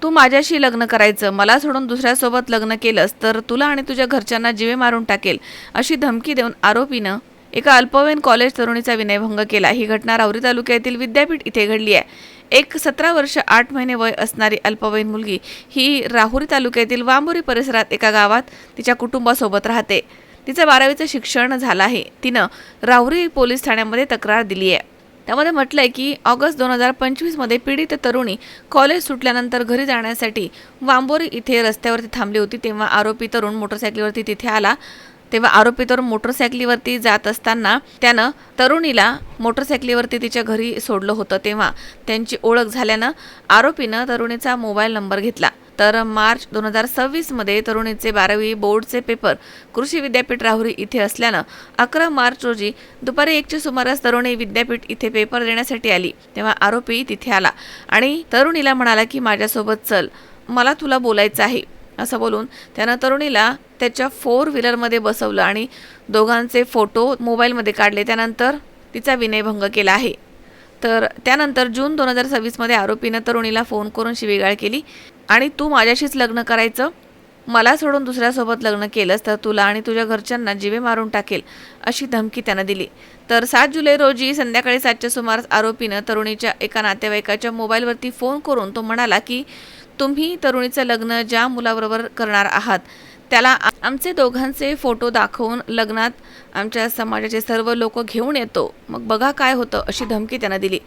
तू माझ्याशी लग्न करायचं, मला सोडून दुसऱ्यासोबत लग्न केलंस तर तुला आणि तुझ्या घरच्यांना जीवे मारून टाकेल अशी धमकी देऊन आरोपीनं एका अल्पवयीन कॉलेज तरुणीचा विनयभंग केला। ही घटना राहुरी तालुक्यातील विद्यापीठ इथे घडली आहे। एक 17 वर्ष 8 महिने वय असणारी अल्पवयीन मुलगी ही राहुरी तालुक्यातील वांबोरी परिसरात एका गावात तिच्या कुटुंबासोबत राहते। तिचं 12वीचं शिक्षण झालं आहे। तिनं राहुरी पोलीस ठाण्यामध्ये तक्रार दिली आहे। त्यामध्ये म्हटलंय की ऑगस्ट 2025 मध्ये पीडित तरुणी कॉलेज सुटल्यानंतर घरी जाण्यासाठी वांबोरी इथे रस्त्यावरती थांबली होती। तेव्हा आरोपी तरुण मोटरसायकलीवरती तिथे आला। तेव्हा आरोपी तरुण मोटरसायकलीवरती जात असताना त्यानं तरुणीला मोटरसायकलीवरती तिच्या घरी सोडलं होतं। तेव्हा त्यांची ओळख झाल्यानं आरोपीनं तरुणीचा मोबाईल नंबर घेतला। तर मार्च 2026 मध्ये तरुणीचे 12वी बोर्डचे पेपर कृषी विद्यापीठ राहुरी इथे असल्यानं 11 मार्च रोजी दुपारी 1च्या सुमारास तरुणी विद्यापीठ इथे पेपर देण्यासाठी आली। तेव्हा आरोपी तिथे आला आणि तरुणीला म्हणाला की माझ्यासोबत चल, मला तुला बोलायचं आहे असं बोलून त्यानं तरुणीला त्याच्या 4 व्हीलरमध्ये बसवलं आणि दोघांचे फोटो मोबाईलमध्ये काढले। त्यानंतर तिचा विनयभंग केला आहे। तर त्यानंतर जून 2026 मध्ये आरोपीनं तरुणीला फोन करून शिवीगाळ केली आणि तू माझ्याशीच लग्न करायचं, मला सोडून दुसऱ्यासोबत लग्न केलंस तर तुला आणि तुझ्या घरच्यांना जीवे मारून टाकेल अशी धमकी त्यानं दिली। तर 7 जुलै रोजी संध्याकाळी 7च्या सुमारास आरोपीनं तरुणीच्या एका नातेवाईकाच्या मोबाईलवरती फोन करून तो म्हणाला की तुम्ही तरुणीचं लग्न ज्या मुलाबरोबर करणार आहात त्याला आमचे दोघांचे फोटो दाखवून लग्नात आमच्या समाजाचे सर्व लोक घेऊन येतो, मग बघा काय होतं अशी धमकी त्यानं दिली।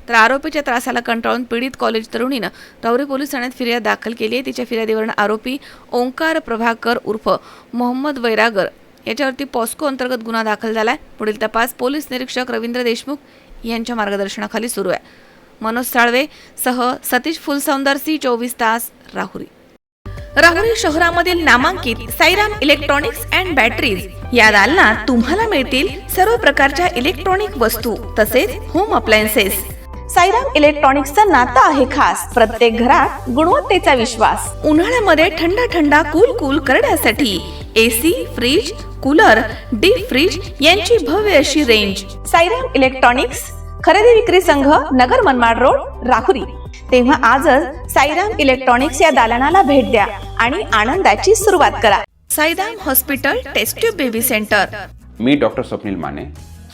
तर आरोपीच्या त्रासाला कंटाळून पीडित कॉलेज तरुणीनं राहुरी पोलीस ठाण्यात फिर्याद दाखल केली आहे। तिच्या फिर्यादीवरून आरोपी ओंकार प्रभाकर उर्फ मोहम्मद वैरागर याच्यावरती पॉस्को अंतर्गत गुन्हा दाखल झालाय। पुढील तपास पोलीस निरीक्षक रवींद्र देशमुख यांच्या मार्गदर्शनाखाली सुरू आहे। मनोज साळवे सह सतीश फुलसौंदर, C24 तास, राहुरी। राहुरी शहरामधील नामांकित साईराम इलेक्ट्रॉनिक्स अँड बॅटरीज या दालनात तुम्हाला मिळतील सर्व प्रकारच्या इलेक्ट्रॉनिक वस्तू तसेच होम अप्लायन्सेस। साईराम इलेक्ट्रॉनिक्सचं नातं आहे खास, प्रत्येक घरात गुणवत्तेचा विश्वास। उन्हाळ्यामध्ये थंड कूल करण्यासाठी AC, fridge, cooler, deep freeze यांची भव्य अशी रेंज। साईराम इलेक्ट्रॉनिक्स खरेदी विक्री संघ, नगर मनमाड रोड, राहुरी। तेव्हा आजच साईराम इलेक्ट्रॉनिक्स या दालनाला भेट द्या आणि आनंदाची सुरुवात करा। Sairam hospital test tube baby centre. मी डॉक्टर स्वप्नील माने,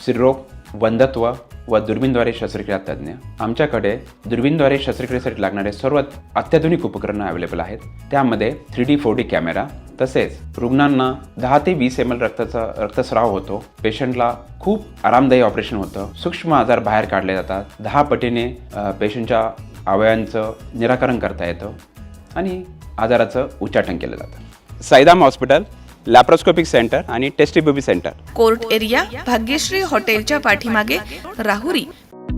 स्त्रीरोग, वंध्यत्व व दुर्बीणद्वारे शस्त्रक्रिया तज्ज्ञ। आमच्याकडे दुर्बीणद्वारे शस्त्रक्रियेसाठी लागणारे सर्व अत्याधुनिक उपकरणं अवेलेबल आहेत। त्यामध्ये 3D 4D कॅमेरा, तसेच रुग्णांना 10 ते 20 ml रक्तस्राव होतो। पेशंटला खूप आरामदायी ऑपरेशन होतं। सूक्ष्म आजार बाहेर काढले जातात। 10 पटीने पेशंटच्या अवयवांचं निराकरण करता येतं आणि आजाराचं उच्चाटन केलं जातं। साईराम हॉस्पिटल, लॅप्रोस्कोपिक सेंटर आणि test baby centre, court area, Bhagyashree हॉटेलच्या पाठीमागे, राहुरी।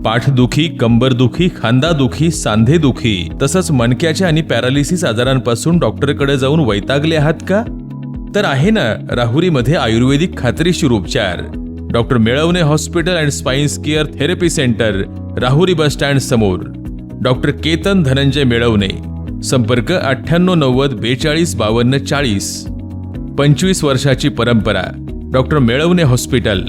पाठदुखी, कंबरदुखी, खांदादुखी, सांधेदुखी तसंच मणक्याच्या आणि पॅरालिसिस आजारांपासून डॉक्टरकडे जाऊन वैतागले आहात का? तर आहे ना राहुरीमध्ये आयुर्वेदिक खात्रीशीर उपचार। Doctor Melavane hospital and spines care therapy centre, Rahuri bus stand समोर। डॉक्टर केतन धनंजय मेळवणे, संपर्क 9890 42 52 40। 25 वर्षाची परंपरा, डॉक्टर मेळवणे हॉस्पिटल।